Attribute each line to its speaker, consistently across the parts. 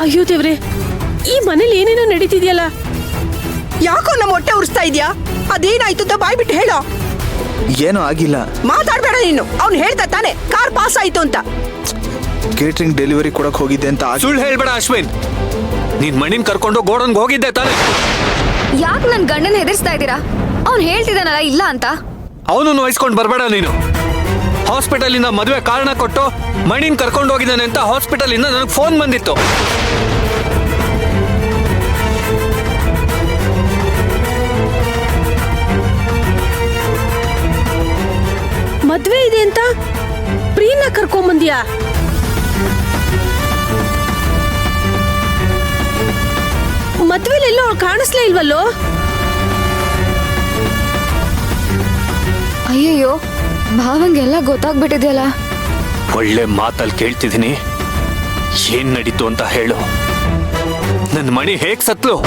Speaker 1: ಅಯ್ಯೋ ದೇವ್ರೆ, ಈ ಮನೇಲಿ ಏನೇನೋ ನಡೀತಿದ್ಯಲ್ಲ.
Speaker 2: ಯಾಕೋ ನಮ್ಮ ಹೊಟ್ಟೆ ಉರಿಸ್ತಾ ಇದ್ಯಾ? ಅದೇನಾಯ್ತು ಅಂತ ಬಾಯ್ಬಿಟ್ಟು ಹೇಳೋ.
Speaker 3: ಏನೂ ಆಗಿಲ್ಲ.
Speaker 2: ಮಾತಾಡ್ಬೇಡ ನೀನು. ಅವ್ನು ಹೇಳ್ದ ತಾನೆ ಕಾರ್ ಪಾಸ್ ಆಯ್ತು ಅಂತ.
Speaker 3: ಕೇಟ್ರಿಂಗ್ ಡೆಲಿವರಿ ಕೊಡಕ್ ಹೋಗಿದ್ದೆ ಅಂತ
Speaker 4: ಸುಳ್ಳು ಹೇಳ್ಬೇಡ ಅಶ್ವಿನ್. ನೀನ್ ಮಣಿನ್ ಕರ್ಕೊಂಡು ಗೋಡನ್ಗೆ ಹೋಗಿದ್ದೆ ತಾನೆ.
Speaker 5: ಯಾಕೆ ನನ್ ಗಂಡನ ಹೆದರ್ಸ್ತಾ ಇದ್ದೀರಾ? ಅವ್ನು ಹೇಳ್ತಿದ್ದಾನಲ್ಲ ಇಲ್ಲ ಅಂತ.
Speaker 4: ಅವನನ್ನು ವಹಿಸ್ಕೊಂಡು ಬರ್ಬೇಡ ನೀನು. ಹಾಸ್ಪಿಟಲ್ ಇಂದ ಮದುವೆ ಕಾರಣ ಕೊಟ್ಟು ಮಣಿನ್ ಕರ್ಕೊಂಡು ಹೋಗಿದ್ದಾನೆ ಅಂತ ಹಾಸ್ಪಿಟಲ್ ಇಂದ ನನಗೆ ಫೋನ್ ಬಂದಿತ್ತು.
Speaker 1: ಮದ್ವೆ ಇದೆ ಅಂತ ಪ್ರೀನ ಕರ್ಕೊಂಬಂದ್ಯಾ? ಮದ್ವೆಲೆಲ್ಲೋ ಕಾಣಿಸ್ಲೇ ಇಲ್ವಲ್ಲೋ?
Speaker 5: ಅಯ್ಯಯ್ಯೋ, ಭಾವಂಗೆಲ್ಲ ಗೊತ್ತಾಗ್ಬಿಟ್ಟಿದೆಯಲ್ಲ.
Speaker 4: ಒಳ್ಳೆ ಮಾತಲ್ಲಿ ಕೇಳ್ತಿದ್ದೀನಿ, ಏನ್ ನಡೀತು ಅಂತ ಹೇಳು. ನನ್ನ ಮಣಿ ಹೇಗ್ ಸತ್ಲು?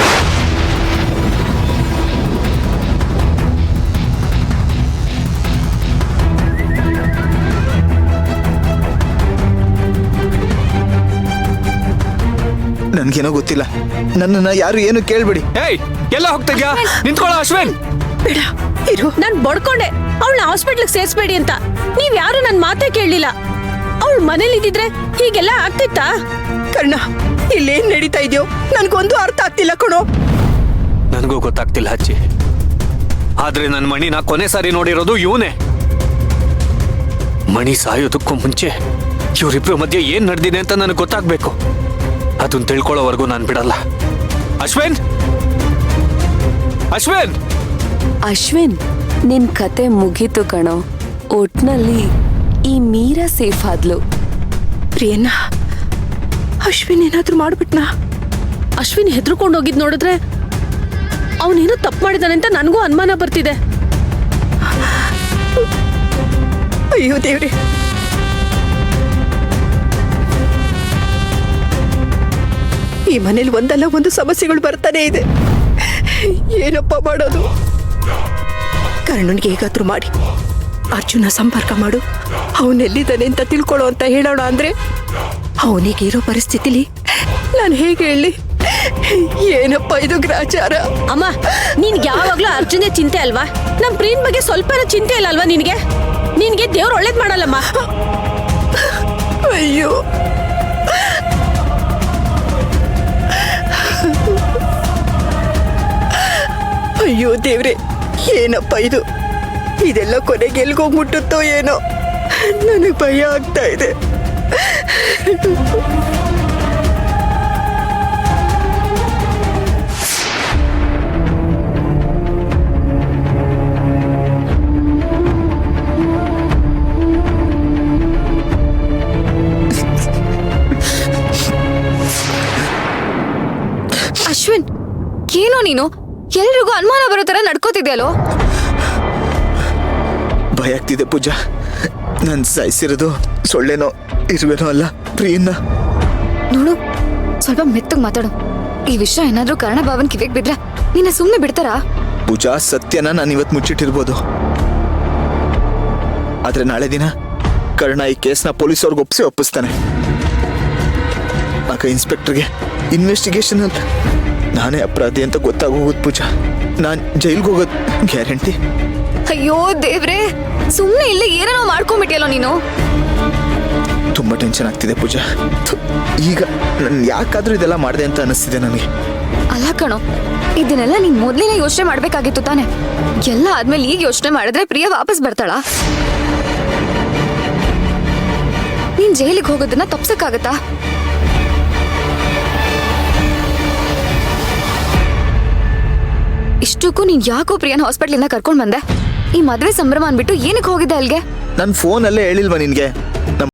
Speaker 3: ನನ್ಗೇನೋ ಗೊತ್ತಿಲ್ಲ. ನನ್ನನ್ನ ಯಾರು ಏನು ಕೇಳ್ಬೇಡಿ.
Speaker 4: ಏಯ್, ಎಲ್ಲ ಹೋಗ್ತಿದ್ಯಾ? ನಿಂತ್ಕೊಳ್ಳೋ ಅಶ್ವಿನ್.
Speaker 1: ಬೇಡ ಇರು. ನಾನ್ ಬಡ್ಕೊಂಡೆ ಅವಳನ್ನ ಹಾಸ್ಪಿಟ್ಲಿಗೆ ಸೇರ್ಸ್ಬೇಡಿ ಅಂತ. ನೀವ್ ಯಾರು ನನ್ ಮಾತೇ ಕೇಳಲಿಲ್ಲ. ಅವಳು ಮನೇಲಿ ಇದ್ದಿದ್ರೆ ಹೀಗೆಲ್ಲ ಆಗ್ತಿತ್ತಾ?
Speaker 2: ಕರ್ಣ, ಇಲ್ಲೇನ್ ನಡೀತಾ ಇದೆಯೋ ನನ್ಗೊಂದು ಅರ್ಥ ಆಗ್ತಿಲ್ಲ ಕಣೋ.
Speaker 4: ನನಗೂ ಗೊತ್ತಾಗ್ತಿಲ್ಲ ಅಜ್ಜಿ. ಆದ್ರೆ ನನ್ನ ಮಣಿನ ಕೊನೆ ಸಾರಿ ನೋಡಿರೋದು ಇವನೇ. ಮಣಿ ಸಾಯೋದಕ್ಕೂ ಮುಂಚೆ ಇವರಿಬ್ರು ಮಧ್ಯೆ ಏನ್ ನಡೆದಿದೆ ಅಂತ ನನಗೆ ಗೊತ್ತಾಗ್ಬೇಕು. ಅದನ್ನ ತಿಳ್ಕೊಳ್ಳೋವರೆಗೂ ನಾನು ಬಿಡಲ್ಲ. ಅಶ್ವಿನ್, ಅಶ್ವಿನ್,
Speaker 6: ಅಶ್ವಿನ್, ನಿನ್ ಕತೆ ಮುಗೀತು ಕಣೋ. ಒಟ್ನಲ್ಲಿ ಈ ಮೀರಾ ಸೇಫ್ ಆದ್ಲು.
Speaker 1: ಪ್ರಿಯನ್ನ, ಅಶ್ವಿನ್ ಏನಾದ್ರೂ ಮಾಡ್ಬಿಟ್ನಾ? ಅಶ್ವಿನ್ ಹೆದರ್ಕೊಂಡು ಹೋಗಿದ್ ನೋಡಿದ್ರೆ ಅವನೇನೋ ತಪ್ಪು ಮಾಡಿದಾನೆ ಅಂತ ನನಗೂ ಅನುಮಾನ ಬರ್ತಿದೆ.
Speaker 2: ಅಯ್ಯೋ ದೇವ್ರೆ, ಈ ಮನೇಲಿ ಒಂದಲ್ಲ ಒಂದು ಸಮಸ್ಯೆಗಳು ಬರ್ತಾನೆ ಇದೆ. ಏನಪ್ಪ ಮಾಡೋದು? ಕರ್ಣನ್ಗೆ ಹೇಗಾದ್ರೂ ಮಾಡಿ ಅರ್ಜುನ ಸಂಪರ್ಕ ಮಾಡು. ಅವನೆಲ್ಲಿದ್ದಾನೆ ಅಂತ ತಿಳ್ಕೊಳ್ಳೋ ಅಂತ ಹೇಳೋಣ ಅಂದ್ರೆ ಅವನಿಗಿರೋ ಪರಿಸ್ಥಿತಿಲಿ ನಾನು ಹೇಗೆ ಹೇಳಿ? ಏನಪ್ಪ ಇದು ಗ್ರಾಚಾರ?
Speaker 1: ಅಮ್ಮ, ನಿನ್ಗೆ ಯಾವಾಗ್ಲೂ ಅರ್ಜುನೇ ಚಿಂತೆ ಅಲ್ವಾ? ನಮ್ ಪ್ರೀನ್ ಬಗ್ಗೆ ಸ್ವಲ್ಪ ಚಿಂತೆ ಇಲ್ಲ ಅಲ್ವಾ ನಿನ್ಗೆ? ನಿನ್ಗೆ ದೇವ್ರು ಒಳ್ಳೇದ್ ಮಾಡಲ್ಲಮ್ಮ.
Speaker 2: ಅಯ್ಯೋ, ಅಯ್ಯೋ ದೇವ್ರೆ, ಏನಪ್ಪ ಇದು? ಇದೆಲ್ಲ ಕೊನೆಗೆ ಎಲ್ಗೋಗ್ ಮುಟ್ಟುತ್ತೋ ಏನೋ. ನನಗೆ ಭಯ ಆಗ್ತಾ ಇದೆ.
Speaker 5: ಅಶ್ವಿನ್, ಏನೋ ನೀನು ಎಲ್ರಿಗೂ ಅನುಮಾನ ಬರೋ ತರ ನಡ್ಕೋತಿದ್ಯಲ್ಲೋ.
Speaker 3: ಭಯ ಆಗ್ತಿದೆ ಪೂಜಾ. ನನ್ ಸಾಯಿಸಿರೋದು ಸೊಳ್ಳೆನೋ ಇರುವೆನೋ ಅಲ್ಲ, ಪ್ರಿಯನ್ನ.
Speaker 5: ನೋಡು, ಸ್ವಲ್ಪ ಮೆತ್ತಗ್ ಮಾತಾಡು. ಈ ವಿಷಯ ಏನಾದ್ರೂ ಕಾರಣ ಭಾವನ್ ಕಿವಿಗೆ ಬಿದ್ರೆ ನಿನ್ನ ಸುಮ್ನೆ ಬಿಡ್ತಾರಾ?
Speaker 3: ಪೂಜಾ, ಸತ್ಯನ ನಾನು ಇವತ್ತು ಮುಚ್ಚಿಟ್ಟಿರ್ಬೋದು. ಆದ್ರೆ ನಾಳೆ ದಿನ ಕರ್ಣ ಈ ಕೇಸ್ನ ಪೊಲೀಸವ್ರಿಗೆ ಒಪ್ಪಿಸ್ತಾನೆ. ಆಗ ಇನ್ಸ್ಪೆಕ್ಟರ್ಗೆ ಇನ್ವೆಸ್ಟಿಗೇಷನ್ ಅಲ್ಲ, ನಾನೇ ಅಪರಾಧಿ ಅಂತ ಗೊತ್ತಾಗೋಗೋದು ಪೂಜಾ. ನಾನ್ ಜೈಲ್ಗೆ ಹೋಗೋದು ಗ್ಯಾರಂಟಿ.
Speaker 5: ಅಯ್ಯೋ ದೇವ್ರೆ, ಸುಮ್ನೆ ಇಲ್ಲಿ ಏನೇನೋ ಮಾಡ್ಕೊಂಡ್ಬಿಟ್ಟಿಯಲ್ಲೋ ನೀನು.
Speaker 3: ತುಂಬಾ ಟೆನ್ಷನ್ ಆಗ್ತಿದೆ ಪೂಜಾ. ಈಗ ನನ್ ಯಾಕಾದ್ರೂ ಇದೆಲ್ಲ ಮಾಡಿದೆ ಅಂತ ಅನಿಸ್ತಿದೆ ನನಗೆ.
Speaker 5: ಅಲ್ಲ ಕಣೋ, ಇದನ್ನೆಲ್ಲ ನೀನ್ ಮೊದ್ಲಿನ ಯೋಚನೆ ಮಾಡ್ಬೇಕಾಗಿತ್ತು ತಾನೆ. ಎಲ್ಲ ಆದ್ಮೇಲೆ ಈಗ ಯೋಚನೆ ಮಾಡಿದ್ರೆ ಪ್ರಿಯ ವಾಪಸ್ ಬರ್ತಾಳಾ? ನೀನ್ ಜೈಲಿಗೆ ಹೋಗೋದನ್ನ ತಪ್ಸಕ್ಕಾಗತ್ತಾ? ಇಷ್ಟಕ್ಕೂ ನೀನ್ ಯಾಕೋ ಪ್ರಿಯನ ಹಾಸ್ಪಿಟ್ಲಿಂದ ಕರ್ಕೊಂಡ್ ಬಂದೆ? ಈ ಮದ್ವೆ ಸಂಭ್ರಮ ಅನ್ಬಿಟ್ಟು ಏನಕ್ಕೆ ಹೋಗಿದ್ದೆ ಅಲ್ಗೆ?
Speaker 3: ನನ್ ಫೋನ್ ಅಲ್ಲೇ ಹೇಳಿಲ್ವಾ ನಿನ್ಗೆ? ನಮ್ಮ